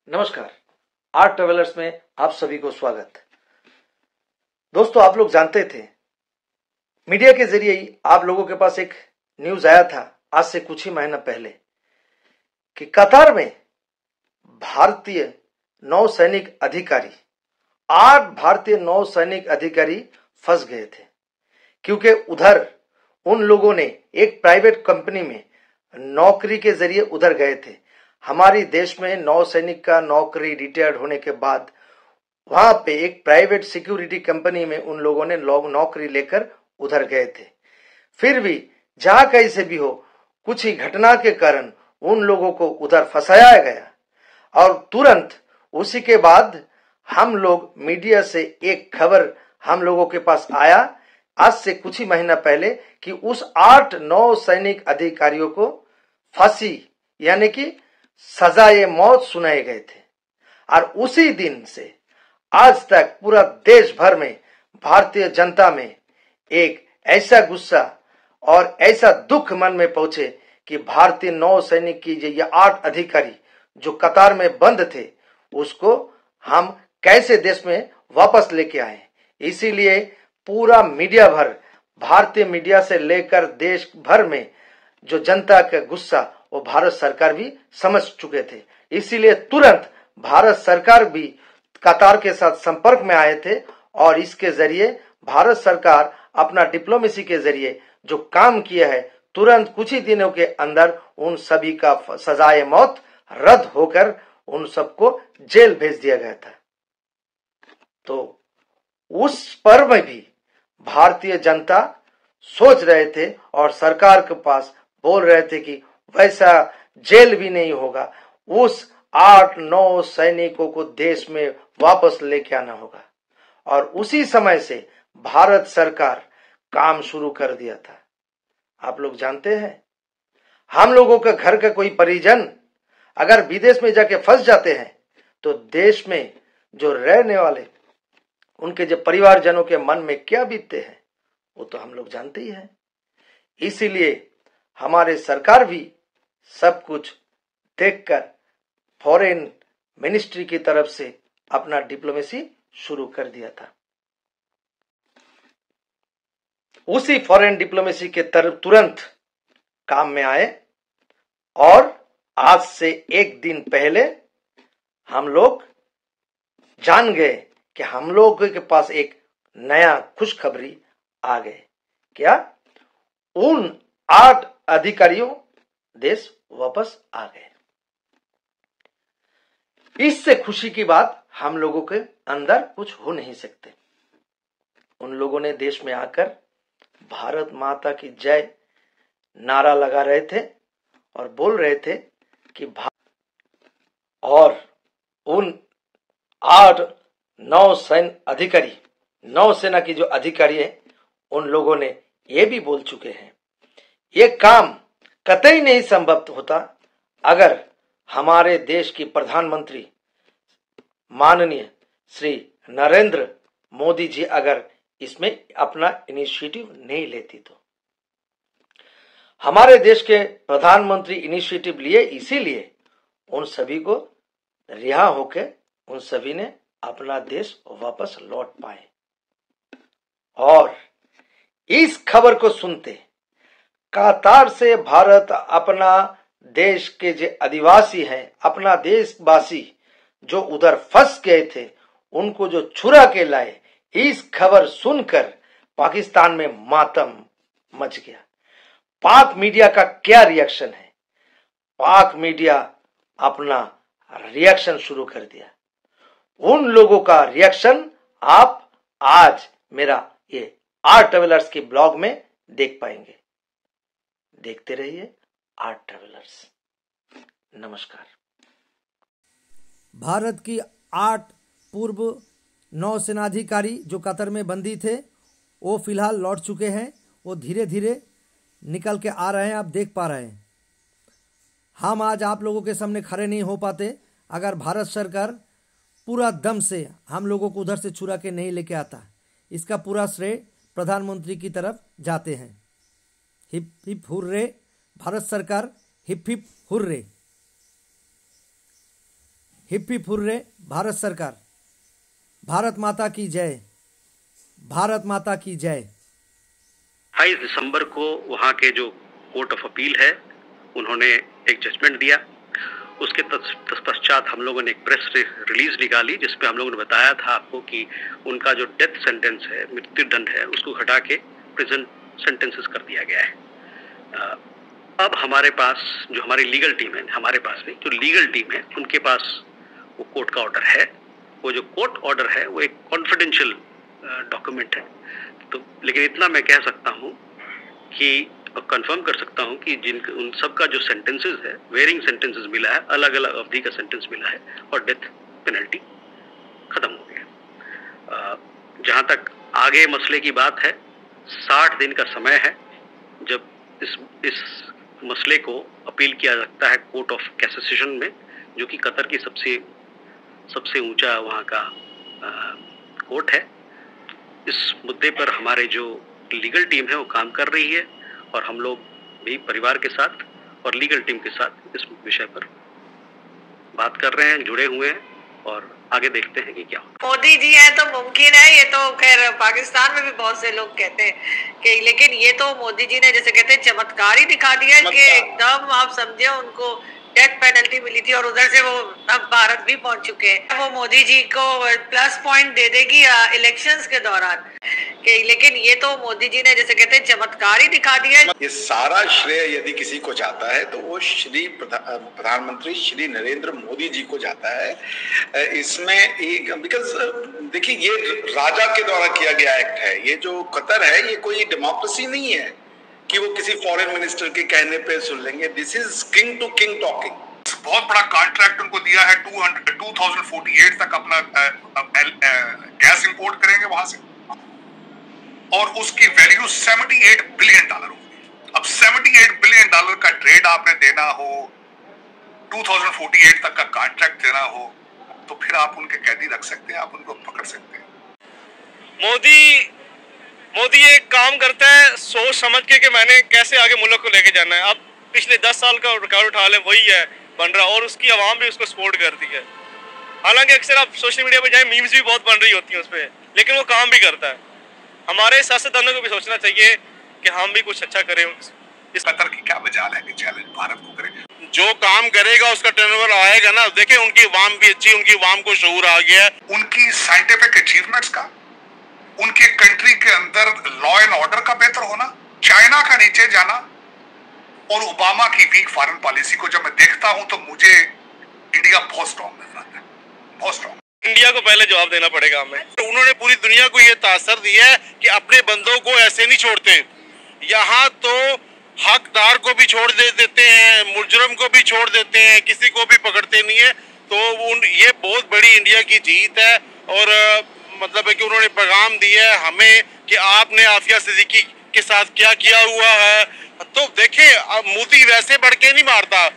नमस्कार। Art travellers में आप सभी को स्वागत। दोस्तों, आप लोग जानते थे, मीडिया के जरिए ही आप लोगों के पास एक न्यूज आया था आज से कुछ ही महीना पहले कि कतार में भारतीय नौसैनिक अधिकारी 8 भारतीय नौसैनिक अधिकारी फंस गए थे, क्योंकि उधर उन लोगों ने एक प्राइवेट कंपनी में नौकरी के जरिए उधर गए थे। हमारे देश में नौसैनिक का नौकरी रिटायर्ड होने के बाद वहां पे एक प्राइवेट सिक्योरिटी कंपनी में उन लोगों ने नौकरी लेकर उधर गए थे। फिर भी जहां कहीं से भी हो, कुछ ही घटना के कारण उन लोगों को उधर फंसाया गया और तुरंत उसी के बाद हम लोग मीडिया से एक खबर हम लोगों के पास आया आज से कुछ ही महीना पहले कि उस 8 नौसैनिक अधिकारियों को फांसी यानी कि सजाए मौत सुनाए गए थे। और उसी दिन से आज तक पूरा देश भर में भारतीय जनता में एक ऐसा गुस्सा और ऐसा दुख मन में पहुंचे कि भारतीय नौसैनिक की ये 8 अधिकारी जो कतार में बंद थे उसको हम कैसे देश में वापस लेके आए। इसीलिए पूरा मीडिया भर, भारतीय मीडिया से लेकर देश भर में जो जनता का गुस्सा वो भारत सरकार भी समझ चुके थे। इसीलिए तुरंत भारत सरकार भी कतार के साथ संपर्क में आए थे और इसके जरिए भारत सरकार अपना डिप्लोमेसी के जरिए जो काम किया है, तुरंत कुछ ही दिनों के अंदर उन सभी का सजाए मौत रद्द होकर उन सबको जेल भेज दिया गया था। तो उस पर में भी भारतीय जनता सोच रहे थे और सरकार के पास बोल रहे थे कि वैसा जेल भी नहीं होगा, उस 8-9 सैनिकों को देश में वापस लेके आना होगा। और उसी समय से भारत सरकार काम शुरू कर दिया था। आप लोग जानते हैं, हम लोगों का घर का कोई परिजन अगर विदेश में जाके फंस जाते हैं तो देश में जो रहने वाले उनके जो परिवारजनों के मन में क्या बीतते हैं वो तो हम लोग जानते ही हैं। इसीलिए हमारे सरकार भी सब कुछ देखकर फॉरेन मिनिस्ट्री की तरफ से अपना डिप्लोमेसी शुरू कर दिया था। उसी फॉरेन डिप्लोमेसी के तरफ तुरंत काम में आए और आज से एक दिन पहले हम लोग जान गए कि हम लोगों के पास एक नया खुशखबरी आ गए। क्या? उन 8 अधिकारियों देश वापस आ गए। इससे खुशी की बात हम लोगों के अंदर कुछ हो नहीं सकते। उन लोगों ने देश में आकर भारत माता की जय नारा लगा रहे थे और बोल रहे थे कि और उन 8 अधिकारी, नौसेना की जो अधिकारी है, उन लोगों ने ये भी बोल चुके हैं ये काम कतई नहीं संभव होता अगर हमारे देश की प्रधानमंत्री माननीय श्री नरेंद्र मोदी जी अगर इसमें अपना इनिशिएटिव नहीं लेती। तो हमारे देश के प्रधानमंत्री इनिशिएटिव लिए, इसीलिए उन सभी को रिहा होकर उन सभी ने अपना देश वापस लौट पाए। और इस खबर को सुनते कतार से भारत अपना देश के जो आदिवासी हैं, अपना देशवासी जो उधर फंस गए थे उनको जो छुड़ा के लाए, इस खबर सुनकर पाकिस्तान में मातम मच गया। पाक मीडिया का क्या रिएक्शन है? पाक मीडिया अपना रिएक्शन शुरू कर दिया। उन लोगों का रिएक्शन आप आज मेरा ये आर्ट ट्रेवलर्स के ब्लॉग में देख पाएंगे। देखते रहिए आर्ट ट्रेवलर्स। नमस्कार। भारत की 8 पूर्व नौसेनाधिकारी जो कतर में बंदी थे वो फिलहाल लौट चुके हैं। वो धीरे धीरे निकल के आ रहे हैं, आप देख पा रहे हैं। हम आज आप लोगों के सामने खड़े नहीं हो पाते अगर भारत सरकार पूरा दम से हम लोगों को उधर से छुड़ा के नहीं लेके आता। इसका पूरा श्रेय प्रधानमंत्री की तरफ जाते हैं। हिप हिप हुर्रे, भारत सरकार hip hip hurray. Hippie hooray Bharat सरकार। भारत माता की जय, भारत माता की जय। 22 दिसंबर को वहाँ के जो कोर्ट ऑफ अपील है उन्होंने एक जजमेंट दिया। उसके तत्पश्चात हम लोगों ने एक प्रेस रिलीज निकाली जिसपे हम लोगों ने बताया था आपको कि उनका जो डेथ सेंटेंस है, मृत्यु दंड है, उसको हटा के प्रिजन सेंटेंसेस कर दिया गया है। अब हमारे पास जो हमारी लीगल टीम है, हमारे पास नहीं, जो लीगल टीम है उनके पास वो कोर्ट का ऑर्डर है। वो जो कोर्ट ऑर्डर है वो एक कॉन्फिडेंशियल डॉक्यूमेंट है। तो लेकिन इतना मैं कह सकता हूँ कि कंफर्म कर सकता हूँ कि उन सब का जो सेंटेंसेस है, वेरिंग सेंटेंसेस मिला है, अलग अलग अवधि का सेंटेंस मिला है और डेथ पेनल्टी खत्म हो गया। जहाँ तक आगे मसले की बात है, 60 दिन का समय है जब इस मसले को अपील किया सकता है कोर्ट ऑफ कैसेशन में, जो कि कतर की सबसे ऊंचा वहाँ का कोर्ट है। इस मुद्दे पर हमारे जो लीगल टीम है वो काम कर रही है और हम लोग भी परिवार के साथ और लीगल टीम के साथ इस विषय पर बात कर रहे हैं, जुड़े हुए हैं और आगे देखते हैं कि क्या होगा। मोदी जी हैं तो मुमकिन है, ये तो खैर पाकिस्तान में भी बहुत से लोग कहते हैं कि, लेकिन ये तो मोदी जी ने जैसे कहते हैं चमत्कार ही दिखा दिया कि एकदम आप समझे उनको डेथ पेनल्टी मिली थी और उधर से वो अब भारत भी पहुंच चुके हैं। वो मोदी जी को प्लस पॉइंट दे देगी इलेक्शंस के दौरान कि, लेकिन ये तो मोदी जी ने जैसे कहते हैं चमत्कार ही दिखा दिया। ये सारा श्रेय यदि किसी को जाता है तो वो श्री प्रधानमंत्री श्री नरेंद्र मोदी जी को जाता है। इसमें एक बिकॉज देखिए ये राजा के द्वारा किया गया एक्ट है। ये जो कतर है ये कोई डेमोक्रेसी नहीं है कि वो किसी फॉरेन मिनिस्टर के कहने पे सुन लेंगे। This is king to king talking. बहुत बड़ा कॉन्ट्रैक्ट उनको दिया है, 2048 तक अपना गैस इंपोर्ट करेंगे वहां से और उसकी वैल्यू $78 बिलियन होगी। अब $78 बिलियन का ट्रेड आपने देना हो, 2048 तक का कॉन्ट्रैक्ट देना हो, तो फिर आप उनके कैदी रख सकते हैं, आप उनको पकड़ सकते हैं। मोदी एक काम करता है सोच समझ के कि मैंने कैसे आगे मुल्क को लेके जाना है। अब पिछले 10 साल का रिकॉर्ड उठा ले वही है बन रहा और उसकी आवाम भी उसको सपोर्ट करती है। हालांकि अक्सर आप सोशल मीडिया पे जाए मीम्स भी बहुत बन रही होती हैं उस पर, लेकिन वो काम भी करता है। हमारे सियासतदानों को भी सोचना चाहिए कि हम भी कुछ अच्छा करें। इस कतर की क्या मजाल है कि चैलेंज भारत को करें। जो काम करेगा उसका टर्नओवर आएगा ना। देखिए उनकी आवाम भी अच्छी, उनकी आवाम को शऊर आ गया है। उनकी साइंटिफिक अचीवमेंट्स का, उनके कंट्री के अंदर लॉ एंड ऑर्डर का बेहतर होना, चाइना का नीचे जाना और ओबामा की वीक फॉरेन पॉलिसी को जब मैं देखता हूं तो मुझे इंडिया बहुत स्ट्रॉन्ग नजर आता है, बहुत स्ट्रॉन्ग। इंडिया को पहले जवाब देना पड़ेगा हमें। तो उन्होंने पूरी दुनिया को ये तासर दिया है कि अपने बंदों को ऐसे नहीं छोड़ते। यहाँ तो हकदार को भी छोड़ देते हैं, मुजरम को भी छोड़ देते हैं, किसी को भी पकड़ते नहीं है। तो ये बहुत बड़ी इंडिया की जीत है और मतलब है कि उन्होंने पैगाम दिया है हमें कि आपने आफिया सिद्दीकी के साथ क्या किया हुआ है। तो देखें मोदी वैसे बढ़ के नहीं मारता,